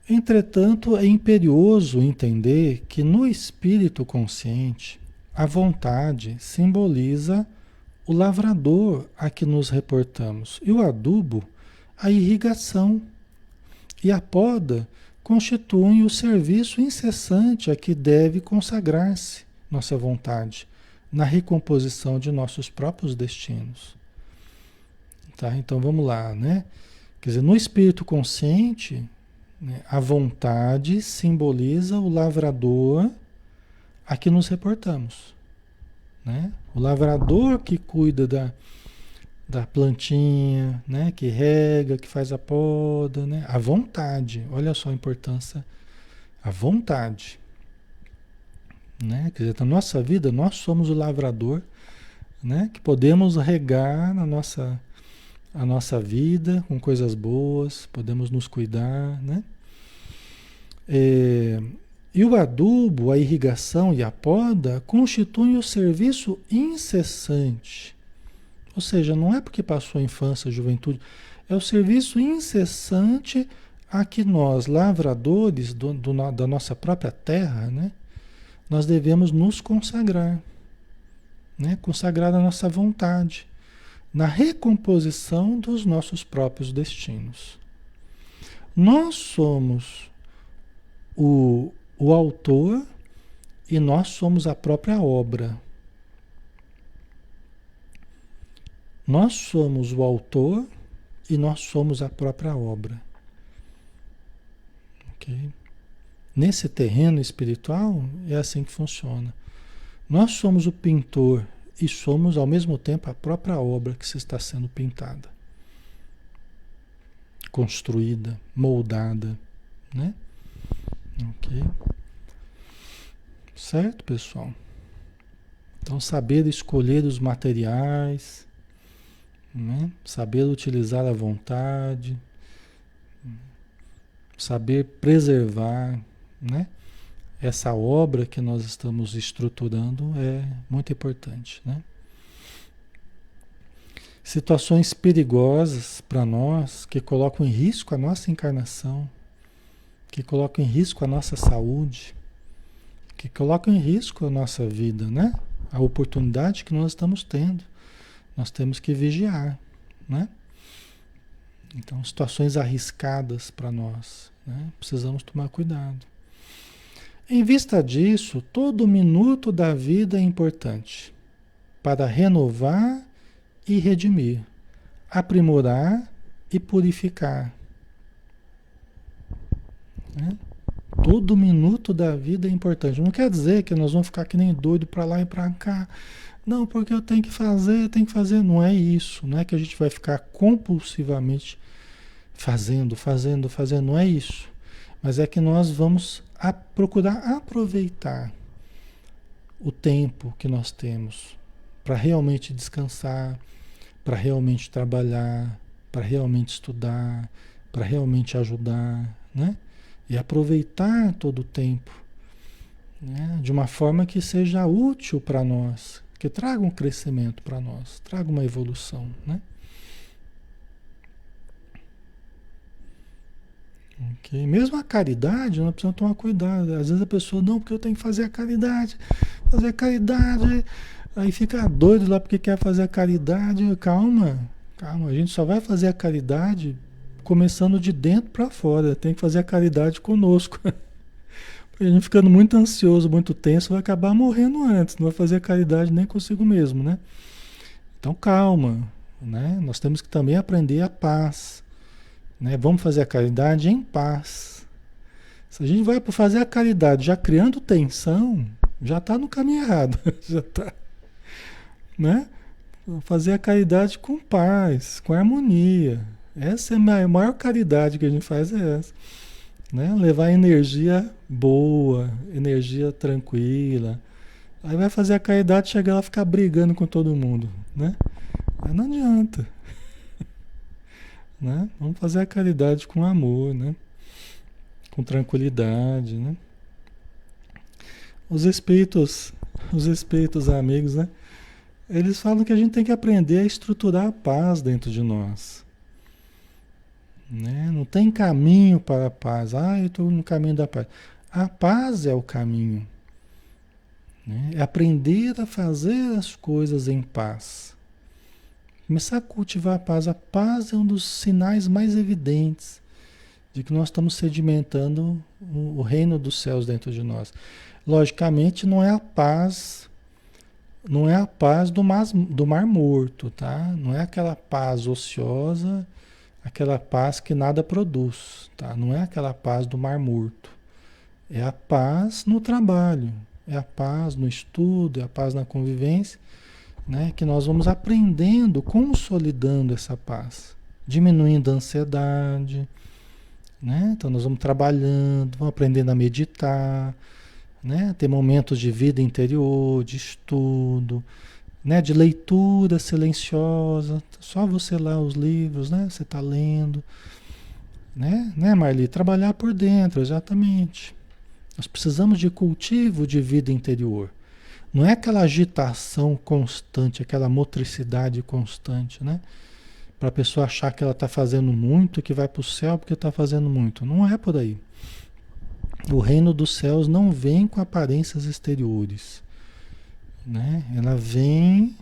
Speaker 1: Entretanto, é imperioso entender que no espírito consciente, a vontade simboliza o lavrador a que nos reportamos e o adubo, a irrigação, e a poda constituem o serviço incessante a que deve consagrar-se nossa vontade na recomposição de nossos próprios destinos. Tá? Então vamos lá, né? Quer dizer, no espírito consciente, né, a vontade simboliza o lavrador a que nos reportamos, né? O lavrador que cuida da plantinha, né? Que rega, que faz a poda, né? A vontade, olha só a importância, a vontade, né? Quer dizer, na nossa vida nós somos o lavrador, né? Que podemos regar a nossa vida com coisas boas, podemos nos cuidar, né? É, e o adubo, a irrigação e a poda constituem o serviço incessante. Ou seja, não é porque passou a infância, a juventude, é o serviço incessante a que nós, lavradores da nossa própria terra, né, nós devemos nos consagrar, né, consagrar a nossa vontade na recomposição dos nossos próprios destinos. Nós somos o autor e nós somos a própria obra. Nós somos o autor e nós somos a própria obra. Ok? Nesse terreno espiritual é assim que funciona. Nós somos o pintor e somos ao mesmo tempo a própria obra que se está sendo pintada, construída, moldada, né? Ok? Certo, pessoal? Então, saber escolher os materiais, né? Saber utilizar a vontade, saber preservar, né? Essa obra que nós estamos estruturando é muito importante, né? Situações perigosas para nós, que colocam em risco a nossa encarnação, que colocam em risco a nossa saúde, que colocam em risco a nossa vida, né? A oportunidade que nós estamos tendo. Nós temos que vigiar, né? Então, situações arriscadas para nós, né? Precisamos tomar cuidado. Em vista disso, todo minuto da vida é importante para renovar e redimir, aprimorar e purificar, né? Todo minuto da vida é importante. Não quer dizer que nós vamos ficar que nem doido para lá e para cá. Não, porque eu tenho que fazer, tenho que fazer. Não é isso. Não é que a gente vai ficar compulsivamente fazendo, fazendo, fazendo. Não é isso. Mas é que nós vamos procurar aproveitar o tempo que nós temos para realmente descansar, para realmente trabalhar, para realmente estudar, para realmente ajudar, né? E aproveitar todo o tempo, né? De uma forma que seja útil para nós, que traga um crescimento para nós, traga uma evolução, né? Ok? Mesmo a caridade, nós precisamos tomar cuidado. Às vezes a pessoa, não, porque eu tenho que fazer a caridade, fazer a caridade. Aí fica doido lá porque quer fazer a caridade. Calma, calma. A gente só vai fazer a caridade começando de dentro para fora. Tem que fazer a caridade conosco. A gente ficando muito ansioso, muito tenso, vai acabar morrendo antes. Não vai fazer a caridade nem consigo mesmo, né? Então calma, né? Nós temos que também aprender a paz, né? Vamos fazer a caridade em paz. Se a gente vai para fazer a caridade já criando tensão, já está no caminho errado, já está, né? Fazer a caridade com paz, com harmonia. Essa é a maior caridade que a gente faz, é essa, né? Levar energia boa, energia tranquila. Aí vai fazer a caridade, chegar lá e ficar brigando com todo mundo, né? Aí não adianta, né? Vamos fazer a caridade com amor, né? Com tranquilidade, né? Os espíritos amigos, né? Eles falam que a gente tem que aprender a estruturar a paz dentro de nós, né? Não tem caminho para a paz. Ah, eu estou no caminho da paz. A paz é o caminho, né? É aprender a fazer as coisas em paz. Começar a cultivar a paz. A paz é um dos sinais mais evidentes de que nós estamos sedimentando o reino dos céus dentro de nós. Logicamente, não é a paz, não é a paz do mar morto, tá? Não é aquela paz ociosa, aquela paz que nada produz, tá? Não é aquela paz do mar morto. É a paz no trabalho, é a paz no estudo, é a paz na convivência, né? Que nós vamos aprendendo, consolidando essa paz, diminuindo a ansiedade, né? Então nós vamos trabalhando, vamos aprendendo a meditar, né? Ter momentos de vida interior, de estudo, né? De leitura silenciosa, só você lá os livros, né? Você está lendo, né, Marli? Trabalhar por dentro, exatamente. Nós precisamos de cultivo de vida interior. Não é aquela agitação constante, aquela motricidade constante, né? Para a pessoa achar que ela está fazendo muito, que vai para o céu porque está fazendo muito. Não é por aí. O reino dos céus não vem com aparências exteriores, né? Ela vem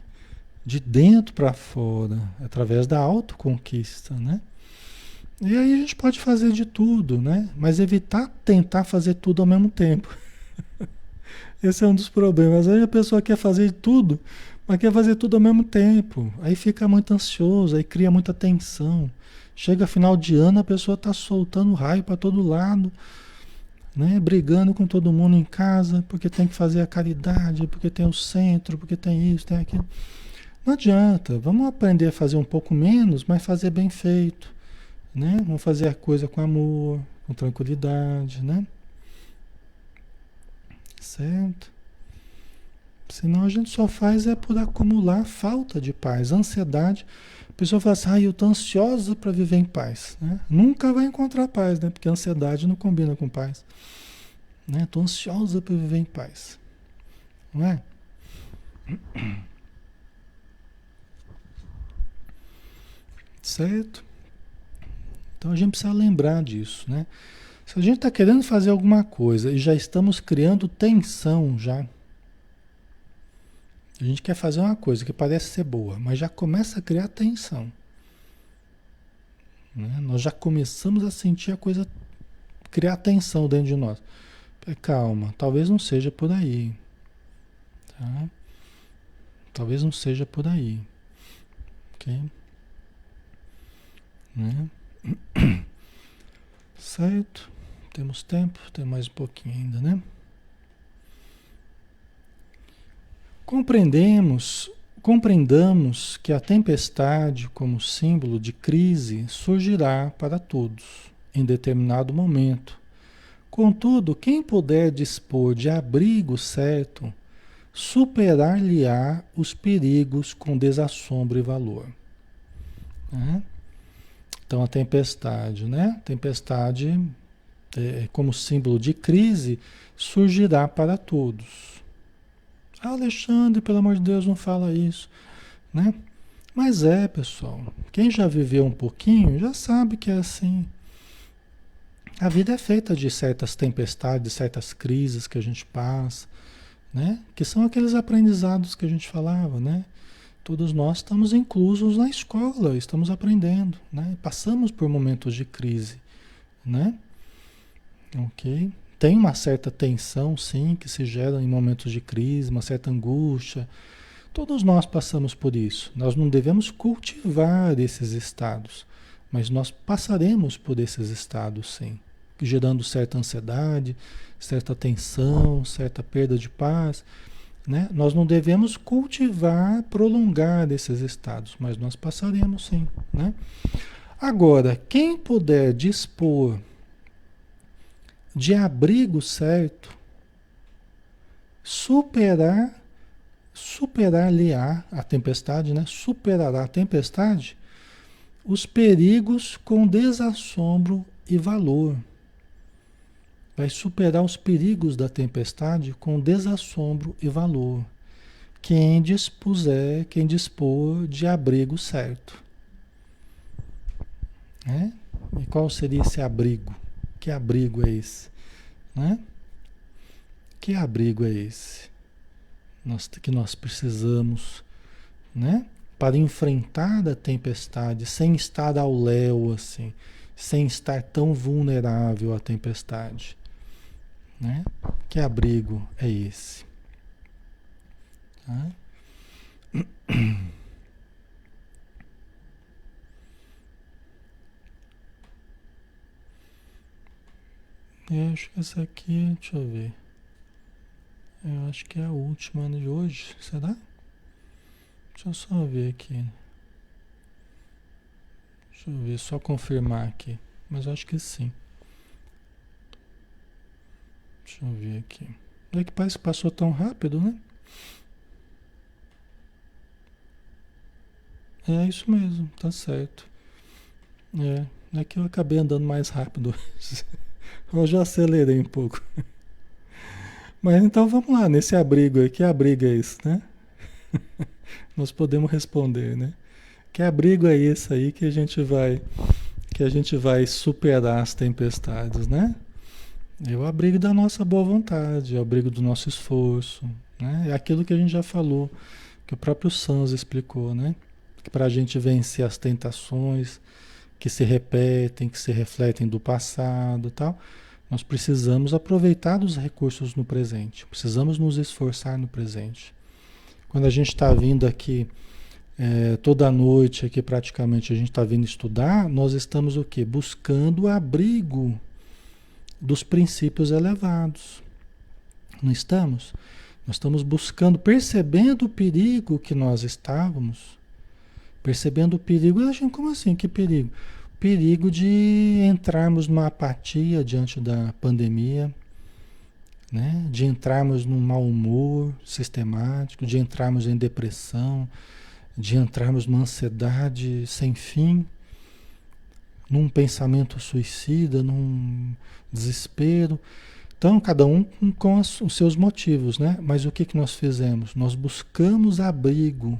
Speaker 1: de dentro para fora, através da autoconquista, né? E aí a gente pode fazer de tudo, né? Mas evitar tentar fazer tudo ao mesmo tempo. Esse é um dos problemas. Aí a pessoa quer fazer tudo, mas quer fazer tudo ao mesmo tempo. Aí fica muito ansioso, aí cria muita tensão. Chega final de ano, a pessoa está soltando raio para todo lado, né? Brigando com todo mundo em casa, porque tem que fazer a caridade, porque tem o centro, porque tem isso, tem aquilo. Não adianta. Vamos aprender a fazer um pouco menos, mas fazer bem feito, né? Vamos fazer a coisa com amor, com tranquilidade, né? Certo? Senão a gente só faz é por acumular falta de paz, ansiedade. A pessoa fala assim, eu tô ansiosa para viver em paz, né? Nunca vai encontrar paz, né? Porque a ansiedade não combina com paz, né? Tô ansiosa para viver em paz, não é? Certo? Então a gente precisa lembrar disso, né? Se a gente está querendo fazer alguma coisa e já estamos criando tensão já, a gente quer fazer uma coisa que parece ser boa, mas já começa a criar tensão, né? Nós já começamos a sentir a coisa, criar tensão dentro de nós. Calma, talvez não seja por aí, tá? Talvez não seja por aí, ok? Né? Certo? Temos tempo, tem mais um pouquinho ainda, né? Compreendamos que a tempestade, como símbolo de crise, surgirá para todos em determinado momento. Contudo, quem puder dispor de abrigo certo, superar-lhe-á os perigos com desassombro e valor. Né? Então, a tempestade, né? Tempestade, como símbolo de crise, surgirá para todos. Ah, Alexandre, pelo amor de Deus, não fala isso, né? Mas pessoal, quem já viveu um pouquinho já sabe que é assim. A vida é feita de certas tempestades, certas crises que a gente passa, né? Que são aqueles aprendizados que a gente falava, né? Todos nós estamos inclusos na escola, estamos aprendendo, né? Passamos por momentos de crise, né? Ok? Tem uma certa tensão, sim, que se gera em momentos de crise, uma certa angústia. Todos nós passamos por isso. Nós não devemos cultivar esses estados, mas nós passaremos por esses estados, sim, gerando certa ansiedade, certa tensão, certa perda de paz, né? Nós não devemos cultivar, prolongar esses estados, mas nós passaremos, sim, né? Agora, quem puder dispor de abrigo certo, superar superar-lhe-á a tempestade, né? Superará a tempestade, os perigos com desassombro e valor. Vai superar os perigos da tempestade com desassombro e valor. Quem dispuser, quem dispor de abrigo certo. Né? E qual seria esse abrigo? Que abrigo é esse? Né? Que abrigo é esse? Que nós precisamos, né? Para enfrentar a tempestade sem estar ao léu, assim, sem estar tão vulnerável à tempestade, né? Que abrigo é esse? Tá? Eu acho que essa aqui, deixa eu ver. Eu acho que é a última de hoje, será? Deixa eu só ver aqui. Deixa eu ver, só confirmar aqui. Mas eu acho que sim. Deixa eu ver aqui. É que parece que passou tão rápido, né? É isso mesmo, tá certo. É que eu acabei andando mais rápido hoje. Hoje eu acelerei um pouco. Mas então vamos lá, nesse abrigo aí, que abrigo é esse, né? Nós podemos responder, né? Que abrigo é esse aí que a gente vai superar as tempestades, né? É o abrigo da nossa boa vontade, é o abrigo do nosso esforço, né? É aquilo que a gente já falou, que o próprio Sans explicou, né? Que para a gente vencer as tentações que se repetem, que se refletem do passado, e tal, nós precisamos aproveitar dos recursos no presente, precisamos nos esforçar no presente. Quando a gente está vindo aqui toda noite, aqui praticamente a gente está vindo estudar, nós estamos o quê? Buscando o abrigo dos princípios elevados. Não estamos? Nós estamos buscando, percebendo o perigo que nós estávamos, percebendo o perigo. Como assim? Que perigo? Perigo de entrarmos numa apatia diante da pandemia, né? De entrarmos num mau humor sistemático, de entrarmos em depressão, de entrarmos numa ansiedade sem fim, num pensamento suicida, num desespero. Então, cada um com os seus motivos, né? Mas o que que nós fizemos? Nós buscamos abrigo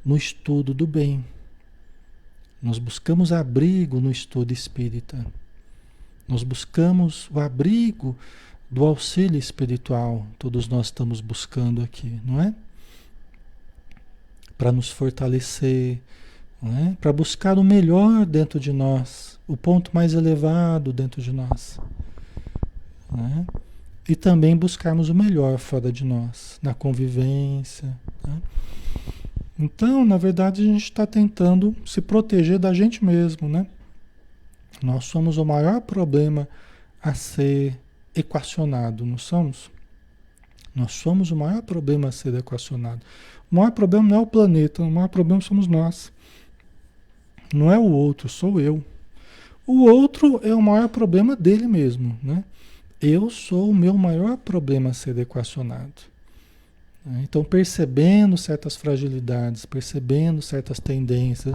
Speaker 1: no estudo do bem. Nós buscamos abrigo no estudo espírita. Nós buscamos o abrigo do auxílio espiritual. Todos nós estamos buscando aqui, não é? Para nos fortalecer, não é? Para buscar o melhor dentro de nós, o ponto mais elevado dentro de nós. Né? E também buscarmos o melhor fora de nós, na convivência. Né? Então, na verdade, a gente está tentando se proteger da gente mesmo, né? Nós somos o maior problema a ser equacionado, não somos? Nós somos o maior problema a ser equacionado. O maior problema não é o planeta, o maior problema somos nós. Não é o outro, sou eu. O outro é o maior problema dele mesmo, né? Eu sou o meu maior problema a ser equacionado. Então, percebendo certas fragilidades, percebendo certas tendências,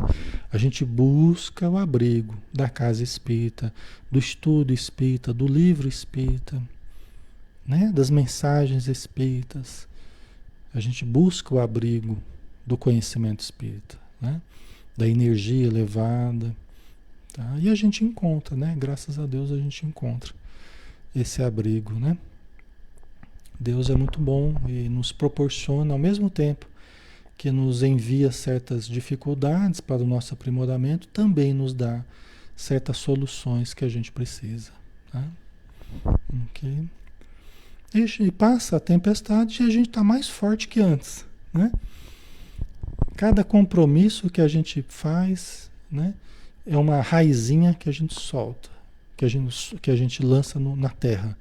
Speaker 1: a gente busca o abrigo da casa espírita, do estudo espírita, do livro espírita, né? Das mensagens espíritas. A gente busca o abrigo do conhecimento espírita, né? Da energia elevada, Tá? E a gente encontra, né? Graças a Deus a gente encontra esse abrigo, né? Deus é muito bom e nos proporciona, ao mesmo tempo que nos envia certas dificuldades para o nosso aprimoramento, também nos dá certas soluções que a gente precisa. Tá? Ok? E passa a tempestade e a gente está mais forte que antes, né? Cada compromisso que a gente faz, né, é uma raizinha que a gente solta, que a gente lança na terra,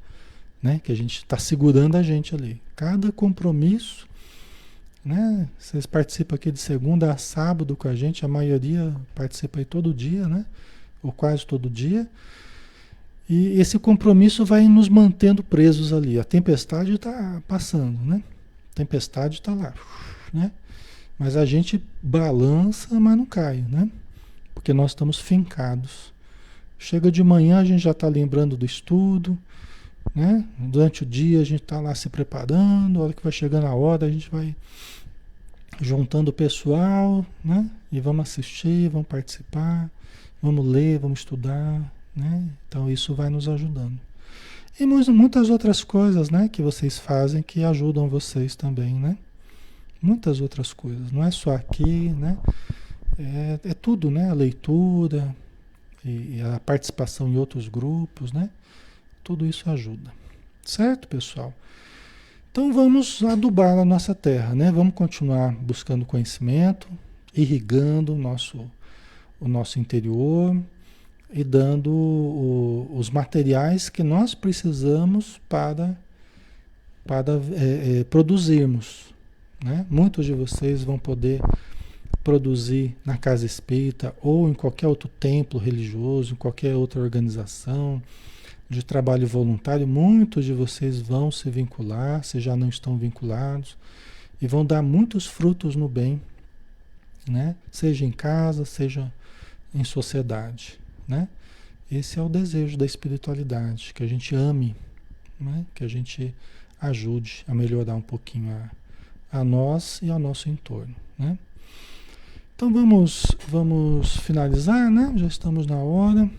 Speaker 1: né? Que a gente está segurando a gente ali. Cada compromisso, né? Vocês participam aqui de segunda a sábado com a gente, a maioria participa aí todo dia, né? Ou quase todo dia. E esse compromisso vai nos mantendo presos ali. A tempestade está passando, né? A tempestade está lá, né? Mas a gente balança, mas não cai, né? Porque nós estamos fincados. Chega de manhã, a gente já está lembrando do estudo, né? Durante o dia a gente está lá se preparando, a hora que vai chegando a hora, a gente vai juntando o pessoal, né? E vamos assistir, vamos participar, vamos ler, vamos estudar, né? Então isso vai nos ajudando. E muitas outras coisas, né? Que vocês fazem que ajudam vocês também, né? Muitas outras coisas, não é só aqui, né? É tudo, né? A leitura e a participação em outros grupos, né? Tudo isso ajuda. Certo, pessoal? Então vamos adubar a nossa terra, né? Vamos continuar buscando conhecimento, irrigando o nosso interior e dando os materiais que nós precisamos para produzirmos, né? Muitos de vocês vão poder produzir na casa espírita ou em qualquer outro templo religioso, em qualquer outra organização de trabalho voluntário. Muitos de vocês vão se vincular, se já não estão vinculados, e vão dar muitos frutos no bem, né? Seja em casa, seja em sociedade, né? Esse é o desejo da espiritualidade, que a gente ame, né? Que a gente ajude a melhorar um pouquinho a nós e ao nosso entorno, né? Então vamos finalizar, né? Já estamos na hora.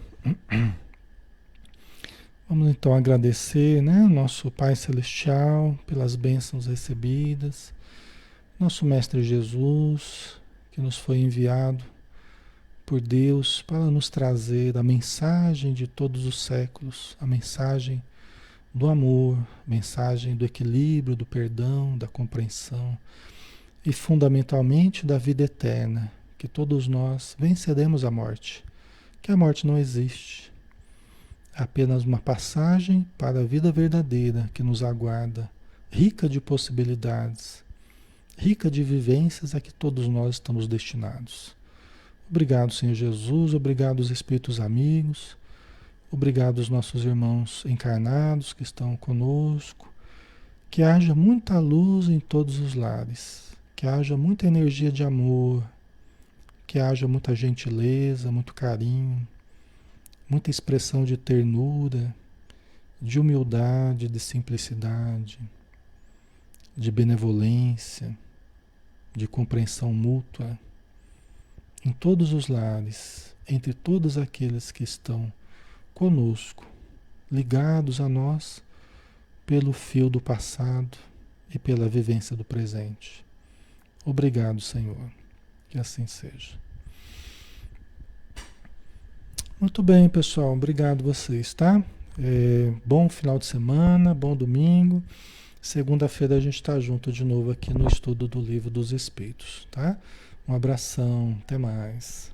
Speaker 1: Vamos então agradecer, né, nosso Pai Celestial pelas bênçãos recebidas, nosso Mestre Jesus, que nos foi enviado por Deus para nos trazer a mensagem de todos os séculos, a mensagem do amor, mensagem do equilíbrio, do perdão, da compreensão e fundamentalmente da vida eterna, que todos nós venceremos a morte, que a morte não existe. Apenas uma passagem para a vida verdadeira que nos aguarda, rica de possibilidades, rica de vivências a que todos nós estamos destinados. Obrigado, Senhor Jesus, obrigado os espíritos amigos, obrigado os nossos irmãos encarnados que estão conosco, que haja muita luz em todos os lares, que haja muita energia de amor, que haja muita gentileza, muito carinho, muita expressão de ternura, de humildade, de simplicidade, de benevolência, de compreensão mútua, em todos os lares, entre todos aqueles que estão conosco, ligados a nós pelo fio do passado e pela vivência do presente. Obrigado, Senhor, que assim seja. Muito bem, pessoal. Obrigado vocês, tá? Bom final de semana, bom domingo. Segunda-feira a gente está junto de novo aqui no estudo do Livro dos Espíritos, tá? Um abração, até mais.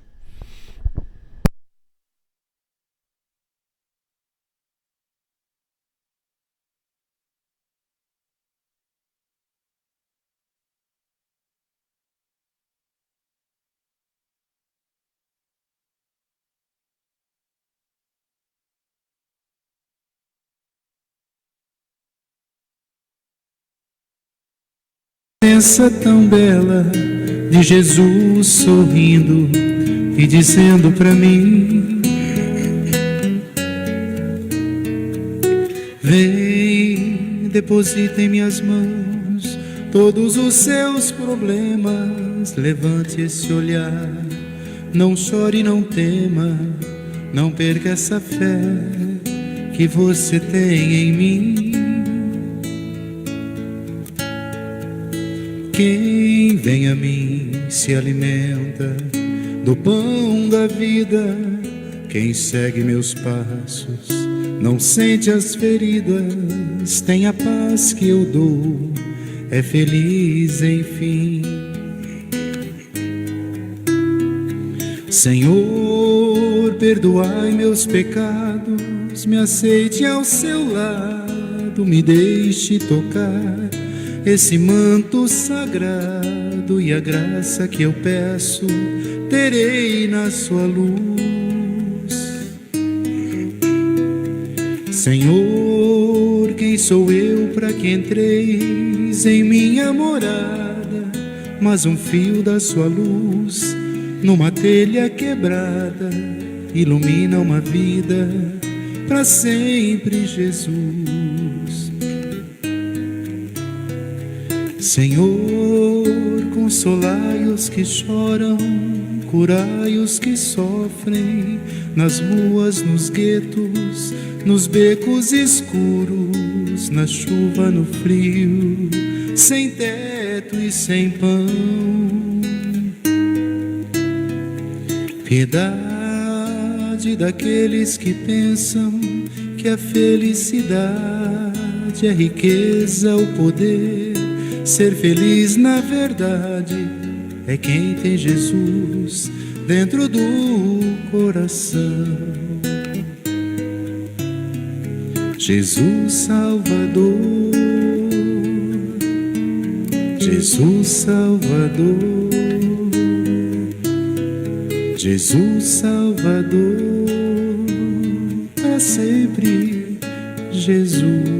Speaker 2: Presença tão bela de Jesus sorrindo e dizendo pra mim: vem, deposita em minhas mãos todos os seus problemas. Levante esse olhar, não chore, não tema, não perca essa fé que você tem em mim. Quem vem a mim se alimenta do pão da vida. Quem segue meus passos não sente as feridas. Tem a paz que eu dou, é feliz enfim. Senhor, perdoai meus pecados, me aceite ao seu lado, me deixe tocar esse manto sagrado, e a graça que eu peço terei na sua luz. Senhor, quem sou eu para que entreis em minha morada? Mas um fio da sua luz numa telha quebrada ilumina uma vida para sempre, Jesus. Senhor, consolai os que choram, curai os que sofrem, nas ruas, nos guetos, nos becos escuros, na chuva, no frio, sem teto e sem pão. Piedade daqueles que pensam que a felicidade é riqueza, o poder. Ser feliz na verdade é quem tem Jesus dentro do coração. Jesus Salvador, Jesus Salvador, Jesus Salvador, para sempre Jesus.